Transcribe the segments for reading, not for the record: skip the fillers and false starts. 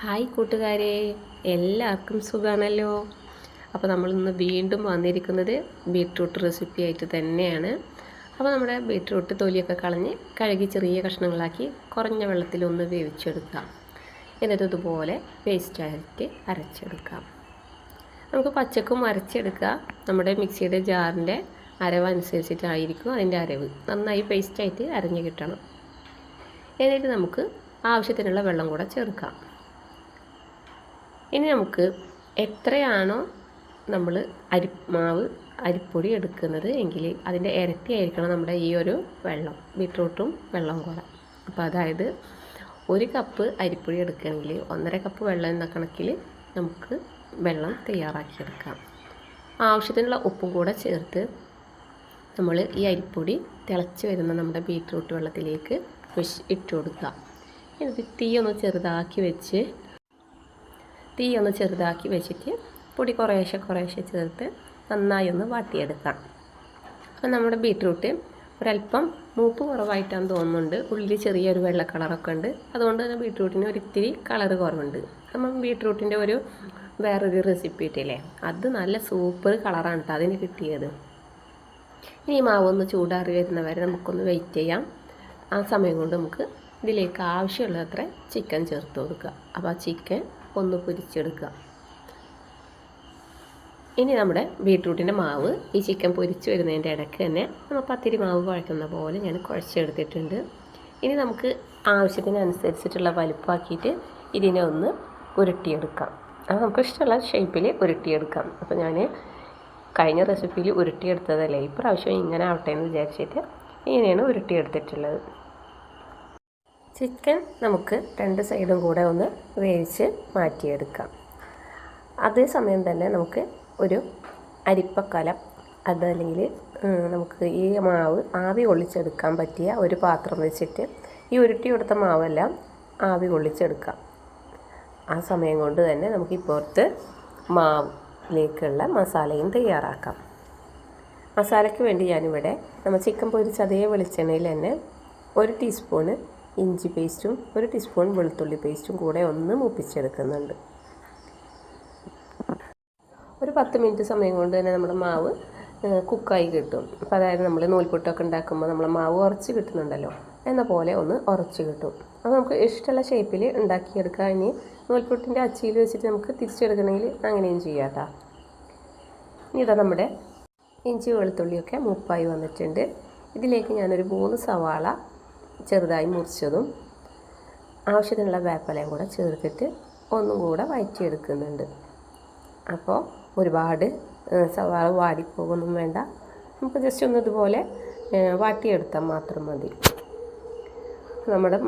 Hi കൂട്ടുകാരെ, എല്ലാവർക്കും സുഖമാണല്ലോ. അപ്പോൾ നമ്മളിന്ന് വീണ്ടും വന്നിരിക്കുന്നത് ബീട്രൂട്ട് റെസിപ്പി ആയിട്ട് തന്നെയാണ്. അപ്പോൾ നമ്മുടെ ബീട്രൂട്ട് തൊലിയൊക്കെ കളഞ്ഞ് കഴുകി ചെറിയ കഷ്ണങ്ങളാക്കി കുറഞ്ഞ വെള്ളത്തിലൊന്ന് വേവിച്ചെടുക്കാം. എന്നിട്ട് ഇതുപോലെ പേസ്റ്റായിട്ട് അരച്ചെടുക്കാം. നമുക്ക് പച്ചക്കും അരച്ചെടുക്കാം. നമ്മുടെ മിക്സിയുടെ ജാറിൻ്റെ അരവനുസരിച്ചിട്ടായിരിക്കും അതിൻ്റെ അരവ്. നന്നായി പേസ്റ്റായിട്ട് അരഞ്ഞ് കിട്ടണം. എന്നിട്ട് നമുക്ക് ആവശ്യത്തിനുള്ള വെള്ളം കൂടെ ചേർക്കാം. ഇനി നമുക്ക് എത്രയാണോ നമ്മൾ അരിപ്പൊടി എടുക്കുന്നത് എങ്കിൽ അതിൻ്റെ ഇരട്ടിയായിരിക്കണം നമ്മുടെ ഈ ഒരു വെള്ളം, ബീട്രൂട്ടും വെള്ളവും കൂടെ. അപ്പോൾ അതായത് 1 കപ്പ് അരിപ്പൊടി എടുക്കുകയാണെങ്കിൽ 1.5 കപ്പ് വെള്ളം എന്ന കണക്കിൽ നമുക്ക് വെള്ളം തയ്യാറാക്കിയെടുക്കാം. ആവശ്യത്തിനുള്ള ഉപ്പും കൂടെ ചേർത്ത് നമ്മൾ ഈ അരിപ്പൊടി തിളച്ച് വരുന്ന നമ്മുടെ ബീട്രൂട്ട് വെള്ളത്തിലേക്ക് ഇട്ട് കൊടുക്കുക. എന്നിട്ട് തീ ഒന്ന് ചെറുതാക്കി വെച്ചിട്ട് പൊടി കുറേശ്ശെ ചേർത്ത് നന്നായി ഒന്ന് വാട്ടിയെടുക്കാം. അപ്പോൾ നമ്മുടെ ബീട്രൂട്ട് ഒരല്പം മൂപ്പ് കുറവായിട്ടാണെന്ന് തോന്നുന്നുണ്ട്. ഉള്ളിൽ ചെറിയൊരു വെള്ള കളറൊക്കെ ഉണ്ട്. അതുകൊണ്ട് തന്നെ ബീട്രൂട്ടിന് ഒരിത്തിരി കളറ് കുറവുണ്ട്. നമ്മൾ ബീട്രൂട്ടിൻ്റെ വേറൊരു റെസിപ്പി ഇട്ടില്ലേ, അത് നല്ല സൂപ്പർ കളറാണ് കേട്ടോ അതിന് കിട്ടിയത്. ഇനി മാവൊന്ന് ചൂടാറി വരുന്നവരെ നമുക്കൊന്ന് വെയിറ്റ് ചെയ്യാം. ആ സമയം കൊണ്ട് നമുക്ക് ഇതിലേക്ക് ആവശ്യമുള്ളത്ര ചിക്കൻ ചേർത്ത് കൊടുക്കുക. അപ്പോൾ ആ ചിക്കൻ ഒന്ന് പൊരിച്ചെടുക്കുക. ഇനി നമ്മുടെ ബീട്രൂട്ടിൻ്റെ മാവ് ഈ ചിക്കൻ പൊരിച്ച് വരുന്നതിൻ്റെ ഇടയ്ക്ക് തന്നെ നമ്മൾ പത്തിരി മാവ് കുഴക്കുന്ന പോലെ ഞാൻ കുഴച്ചെടുത്തിട്ടുണ്ട്. ഇനി നമുക്ക് ആവശ്യത്തിനനുസരിച്ചിട്ടുള്ള വലുപ്പമാക്കിയിട്ട് ഇതിനെ ഒന്ന് ഉരുട്ടിയെടുക്കാം. അത് നമുക്ക് ഇഷ്ടമുള്ള ഷേപ്പിൽ ഉരുട്ടിയെടുക്കാം. അപ്പോൾ ഞാൻ കഴിഞ്ഞ റെസിപ്പിയിൽ ഉരുട്ടിയെടുത്തതല്ലേ, ഇപ്രാവശ്യം ഇങ്ങനെ ആവട്ടെ എന്ന് വിചാരിച്ചിട്ട് ഇങ്ങനെയാണ് ഉരുട്ടിയെടുത്തിട്ടുള്ളത്. ചിക്കൻ നമുക്ക് 2 സൈഡും കൂടെ ഒന്ന് വേവിച്ച് മാറ്റിയെടുക്കാം. അതേസമയം തന്നെ നമുക്ക് ഒരു അരിപ്പക്കലം അതല്ലെങ്കിൽ നമുക്ക് ഈ മാവ് ആവി കൊള്ളിച്ചെടുക്കാൻ പറ്റിയ ഒരു പാത്രം വെച്ചിട്ട് ഈ ഉരുട്ടിയെടുത്ത മാവെല്ലാം ആവി കൊള്ളിച്ചെടുക്കാം. ആ സമയം കൊണ്ട് തന്നെ നമുക്ക് ഇപ്പുറത്ത് മാവിലേക്കുള്ള മസാലയും തയ്യാറാക്കാം. മസാലയ്ക്ക് വേണ്ടി ഞാനിവിടെ നമ്മൾ ചിക്കൻ പൊരിച്ച അതേ വെളിച്ചെണ്ണയിൽ തന്നെ 1 ടീസ്പൂണ് ഇഞ്ചി പേസ്റ്റും 1 ടീസ്പൂൺ വെളുത്തുള്ളി പേസ്റ്റും കൂടെ ഒന്ന് മൂപ്പിച്ചെടുക്കുന്നുണ്ട്. ഒരു 10 മിനിറ്റ് സമയം കൊണ്ട് തന്നെ നമ്മുടെ മാവ് കുക്കായി കിട്ടും. അപ്പോൾ അതായത് നമ്മൾ നൂൽപുട്ടൊക്കെ ഉണ്ടാക്കുമ്പോൾ നമ്മൾ മാവ് ഉറച്ച് കിട്ടുന്നുണ്ടല്ലോ, എന്ന പോലെ ഒന്ന് ഉറച്ച് കിട്ടും. അപ്പോൾ നമുക്ക് ഇഷ്ടമുള്ള ഷേപ്പിൽ ഉണ്ടാക്കിയെടുക്കാം. ഇനി നൂൽപുട്ടിൻ്റെ അച്ചിയിൽ വെച്ചിട്ട് നമുക്ക് തിരിച്ചെടുക്കണമെങ്കിൽ അങ്ങനെയും ചെയ്യാം കേട്ടോ. ഇനി ഇതാ നമ്മുടെ ഇഞ്ചി വെളുത്തുള്ളിയൊക്കെ മൂപ്പായി വന്നിട്ടുണ്ട്. ഇതിലേക്ക് ഞാനൊരു 3 സവാള ചെറുതായി മുറിച്ചതും ആവശ്യത്തിനുള്ള വേപ്പിലയും കൂടെ ചേർത്തിട്ട് ഒന്നും കൂടെ വഴറ്റിയെടുക്കുന്നുണ്ട്. അപ്പോൾ ഒരുപാട് സവാള വാടിപ്പോകൊന്നും വേണ്ട, നമുക്ക് ജസ്റ്റ് ഒന്ന് ഇതുപോലെ വാട്ടിയെടുത്താൽ മാത്രം മതി. നമ്മുടെ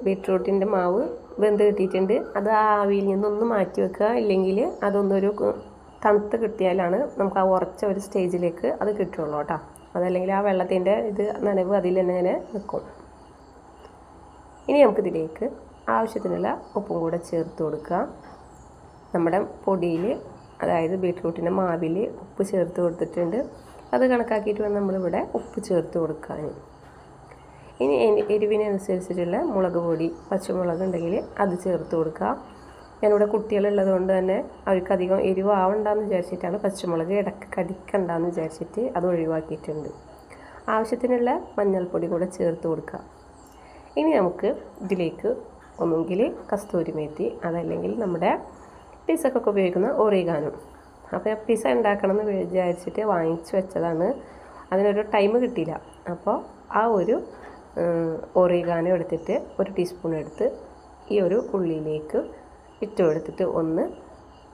ബീട്രൂട്ടിൻ്റെ മാവ് വെന്ത് കിട്ടിയിട്ടുണ്ട്. അത് ആ ആവിയിൽ നിന്നൊന്ന് മാറ്റി വെക്കുക, ഇല്ലെങ്കിൽ അതൊന്നൊരു തണുത്ത് കിട്ടിയാലാണ് നമുക്ക് ആ ഉറച്ച ഒരു സ്റ്റേജിലേക്ക് അത് കിട്ടുള്ളൂ കേട്ടോ. അതല്ലെങ്കിൽ ആ വെള്ളത്തിൻ്റെ നനവ് അതിൽ തന്നെ ഇങ്ങനെ നിൽക്കും. ഇനി നമുക്കിതിലേക്ക് ആവശ്യത്തിനുള്ള ഉപ്പും കൂടെ ചേർത്ത് കൊടുക്കുക. നമ്മുടെ പൊടിയിൽ അതായത് ബീട്രൂട്ടിൻ്റെ മാവിൽ ഉപ്പ് ചേർത്ത് കൊടുത്തിട്ടുണ്ട്. അത് കണക്കാക്കിയിട്ട് വേണം നമ്മളിവിടെ ഉപ്പ് ചേർത്ത് കൊടുക്കാൻ. ഇനി എരിവിനനുസരിച്ചിട്ടുള്ള മുളക് പൊടി, പച്ചമുളക് ഉണ്ടെങ്കിൽ അത് ചേർത്ത് കൊടുക്കുക. ഞാനിവിടെ കുട്ടികളുള്ളത് കൊണ്ട് തന്നെ അവർക്കധികം എരിവാവണ്ടെന്ന് വിചാരിച്ചിട്ടാണ് പച്ചമുളക് ഇടയ്ക്ക് കടിക്കണ്ടെന്ന് വിചാരിച്ചിട്ട് അത് ഒഴിവാക്കിയിട്ടുണ്ട്. ആവശ്യത്തിനുള്ള മഞ്ഞൾപ്പൊടി കൂടെ ചേർത്ത് കൊടുക്കുക. ഇനി നമുക്ക് ഇതിലേക്ക് ഒന്നുകിൽ കസ്തൂരി മേത്തി അതല്ലെങ്കിൽ നമ്മുടെ പിസ്സക്കൊക്കെ ഉപയോഗിക്കുന്ന ഒറിഗാനോ. അപ്പോൾ ഞാൻ പിസ്സ ഉണ്ടാക്കണം എന്ന് വിചാരിച്ചിട്ട് വാങ്ങിച്ച് വെച്ചതാണ്. അതിനൊരു ടൈം കിട്ടിയില്ല. അപ്പോൾ ആ ഒരു ഒറിഗാനോ എടുത്തിട്ട് 1 ടീസ്പൂൺ എടുത്ത് ഈ ഒരു ഉള്ളിയിലേക്ക് ഇട്ടെടുത്തിട്ട് ഒന്ന്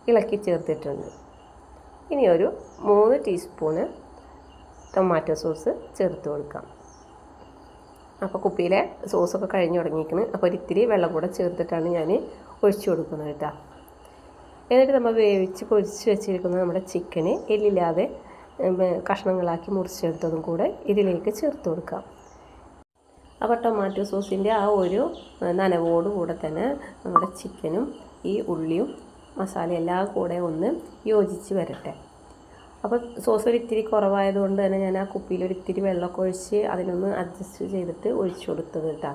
ഇളക്കി ചേർത്തിട്ടുണ്ട്. ഇനി ഒരു 3 ടീസ്പൂണ് ടൊമാറ്റോ സോസ് ചേർത്ത് കൊടുക്കാം. അപ്പോൾ കുപ്പിയിലെ സോസൊക്കെ കഴിഞ്ഞ് തുടങ്ങിയിരിക്കുന്നു. അപ്പോൾ ഒരിത്തിരി വെള്ളം കൂടെ ചേർത്തിട്ടാണ് ഞാൻ ഒഴിച്ചു കൊടുക്കുന്നത് കേട്ടോ. എന്നിട്ട് നമ്മൾ വേവിച്ച് പൊരിച്ച് വെച്ചിരിക്കുന്ന നമ്മുടെ ചിക്കന് എല്ലില്ലാതെ കഷ്ണങ്ങളാക്കി മുറിച്ചെടുത്തതും കൂടെ ഇതിലേക്ക് ചേർത്ത് കൊടുക്കാം. അപ്പോൾ ടൊമാറ്റോ സോസിൻ്റെ ആ ഒരു നനവോടുകൂടെ തന്നെ നമ്മുടെ ചിക്കനും ഈ ഉള്ളിയും മസാല എല്ലാം കൂടെ ഒന്ന് യോജിച്ച് വരട്ടെ. അപ്പോൾ സോസ് ഒരിത്തിരി കുറവായതുകൊണ്ട് തന്നെ ഞാൻ ആ കുപ്പിയിൽ ഒരിത്തിരി വെള്ളമൊക്കെ ഒഴിച്ച് അതിനൊന്ന് അഡ്ജസ്റ്റ് ചെയ്തിട്ട് ഒഴിച്ചു കൊടുത്തത് കേട്ടോ.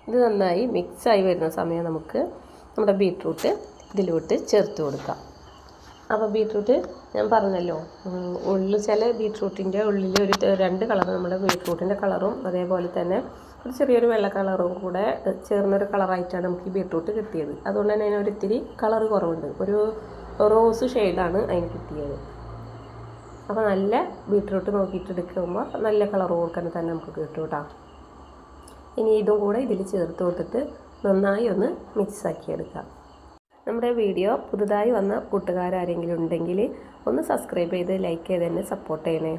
ഇത് നന്നായി മിക്സായി വരുന്ന സമയം നമുക്ക് നമ്മുടെ ബീട്രൂട്ട് ഇതിലോട്ട് ചേർത്ത് കൊടുക്കാം. അപ്പോൾ ബീട്രൂട്ട് ഞാൻ പറഞ്ഞല്ലോ, ഉള്ളിൽ ചില ബീട്രൂട്ടിൻ്റെ ഉള്ളിൽ ഒരു 2 കളർ, നമ്മുടെ ബീട്രൂട്ടിൻ്റെ കളറും അതേപോലെ തന്നെ ഒരു ചെറിയൊരു വെള്ള കളറും കൂടെ ചേർന്നൊരു കളറായിട്ടാണ് നമുക്ക് ഈ ബീട്രൂട്ട് കിട്ടിയത്. അതുകൊണ്ട് തന്നെ അതിന് ഒരിത്തിരി കളർ കുറവുണ്ട്, ഒരു റോസ് ഷെയ്ഡാണ് അതിന് കിട്ടിയത്. അപ്പോൾ നല്ല ബീട്രൂട്ട് നോക്കിയിട്ട് എടുക്കുമ്പോൾ നല്ല കളർ കൊടുക്കാൻ തന്നെ നമുക്ക് കിട്ടും കേട്ടോ. ഇനി ഇതും കൂടെ ഇതിൽ ചേർത്ത് കൊടുത്തിട്ട് നന്നായി ഒന്ന് മിക്സാക്കി എടുക്കാം. നമ്മുടെ വീഡിയോ പുതുതായി വന്ന കൂട്ടുകാരെങ്കിലും ഉണ്ടെങ്കിൽ ഒന്ന് സബ്സ്ക്രൈബ് ചെയ്ത് ലൈക്ക് ചെയ്ത് തന്നെ സപ്പോർട്ട് ചെയ്യണേ.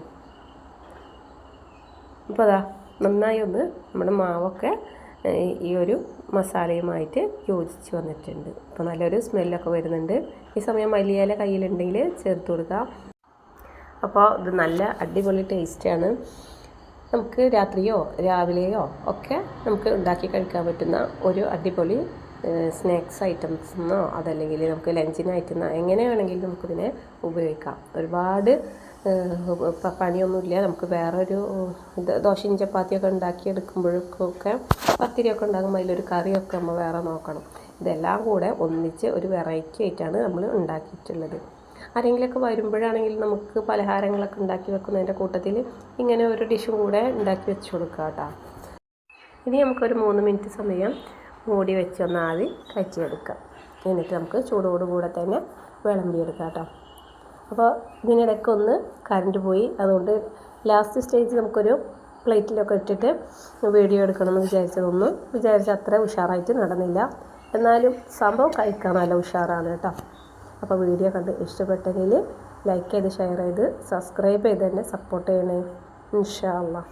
അപ്പോൾ അതാ നന്നായി ഒന്ന് നമ്മുടെ മാവൊക്കെ ഈ ഒരു മസാലയുമായിട്ട് യോജിച്ച് വന്നിട്ടുണ്ട്. അപ്പോൾ നല്ലൊരു സ്മെല്ലൊക്കെ വരുന്നുണ്ട്. ഈ സമയം മല്ലിയില കയ്യിലുണ്ടെങ്കിൽ ചേർത്ത് കൊടുക്കാം. അപ്പോൾ ഇത് നല്ല അടിപൊളി ടേസ്റ്റാണ്. നമുക്ക് രാത്രിയോ രാവിലെയോ ഒക്കെ നമുക്ക് ഉണ്ടാക്കി കഴിക്കാൻ പറ്റുന്ന ഒരു അടിപൊളി സ്നാക്സ് ഐറ്റംസ് എന്നോ അതല്ലെങ്കിൽ നമുക്ക് ലഞ്ചിനായിട്ടെന്നോ എങ്ങനെ വേണമെങ്കിലും നമുക്കിതിനെ ഉപയോഗിക്കാം. ഒരുപാട് പണിയൊന്നുമില്ല. നമുക്ക് വേറൊരു ദോശയും ചപ്പാത്തിയൊക്കെ ഉണ്ടാക്കിയെടുക്കുമ്പോഴൊക്കെ പത്തിരിയൊക്കെ ഉണ്ടാകുമ്പോൾ അതിലൊരു കറിയൊക്കെ നമ്മൾ വേറെ നോക്കണം. ഇതെല്ലാം കൂടെ ഒന്നിച്ച് ഒരു വെറൈറ്റി ആയിട്ടാണ് നമ്മൾ ഉണ്ടാക്കിയിട്ടുള്ളത്. ആരെങ്കിലുമൊക്കെ വരുമ്പോഴാണെങ്കിൽ നമുക്ക് പലഹാരങ്ങളൊക്കെ ഉണ്ടാക്കി വെക്കുന്നതിൻ്റെ കൂട്ടത്തിൽ ഇങ്ങനെ ഒരു ഡിഷും കൂടെ ഉണ്ടാക്കി വെച്ച് കൊടുക്കാം കേട്ടോ. ഇനി നമുക്കൊരു 3 മിനിറ്റ് സമയം മൂടി വെച്ചൊന്ന് ആവി കയറ്റിയെടുക്കാം. എന്നിട്ട് നമുക്ക് ചൂടോടുകൂടെ തന്നെ വിളമ്പിയെടുക്കാം കേട്ടോ. അപ്പോൾ ഇതിനിടയ്ക്ക് ഒന്ന് കറണ്ട് പോയി, അതുകൊണ്ട് ലാസ്റ്റ് സ്റ്റേജ് നമുക്കൊരു പ്ലേറ്റിലൊക്കെ ഇട്ടിട്ട് വീഡിയോ എടുക്കണമെന്ന് വിചാരിച്ച അത്ര ഉഷാറായിട്ട് നടന്നില്ല. എന്നാലും സംഭവം കഴിക്കാൻ നല്ല ഉഷാറാണ് കേട്ടോ. അപ്പോൾ വീഡിയോ കണ്ട് ഇഷ്ടപ്പെട്ടെങ്കിൽ ലൈക്ക് ചെയ്ത് ഷെയർ ചെയ്ത് സബ്സ്ക്രൈബ് ചെയ്ത് തന്നെ സപ്പോർട്ട് ചെയ്യണേ. ഇൻഷാ അല്ലാഹ്.